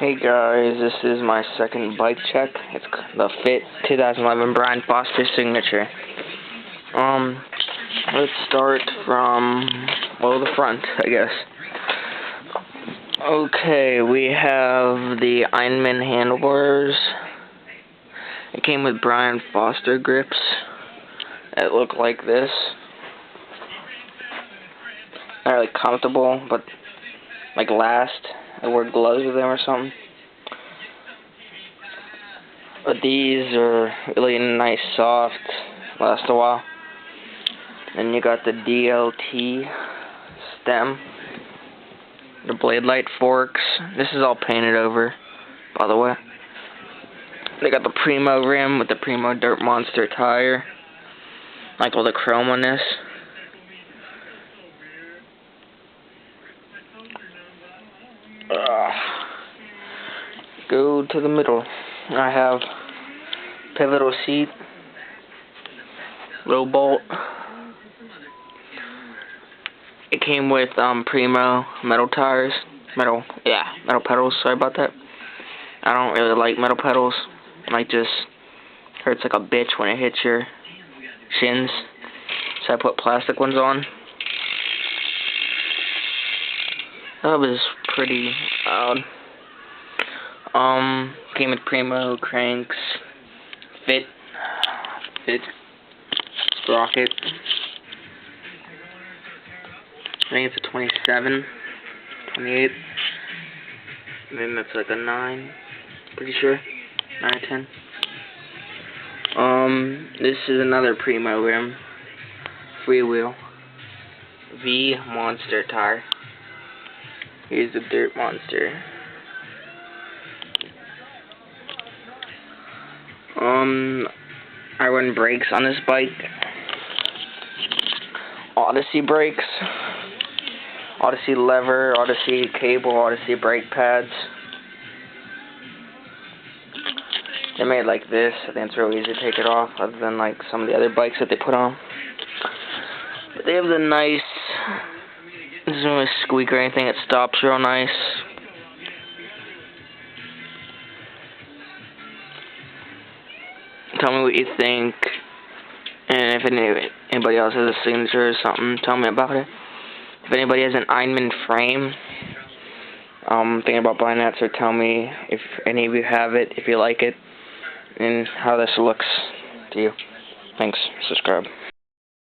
Hey guys, this is my second bike check. It's the Fit 2011 Brian Foster signature. Let's start from, well, the front, I guess. Okay, we have the Ironman handlebars. It came with Brian Foster grips. It looked like this. Not really comfortable, but like last. I wore gloves with them or something. But these are really nice, soft, last a while. And you got the DLT stem, the blade light forks. This is all painted over, by the way. They got the Primo rim with the Primo Dirt Monster tire. Like all the chrome on this. Go to the middle. I have pivotal seat, low bolt. It came with Primo metal tires, metal pedals. Sorry about that. I don't really like metal pedals. Like, just hurts like a bitch when it hits your shins. So I put plastic ones on. That was pretty loud. Came with Primo cranks, Fit sprocket. I think it's a 27, 28. I think that's like a 9. Pretty sure, 9 or 10. This is another Primo rim, freewheel, V Monster tire. Here's the Dirt Monster. I run brakes on this bike. Odyssey brakes. Odyssey lever, Odyssey cable, Odyssey brake pads. They're made like this. I think it's real easy to take it off, other than like some of the other bikes that they put on. But they have the nice, this doesn't really squeak or anything, it stops real nice. Tell me what you think, and if anybody else has a signature or something, tell me about it. If anybody has an Ironman frame, thinking about buying that, so tell me if any of you have it, if you like it, and how this looks to you. Thanks. Subscribe.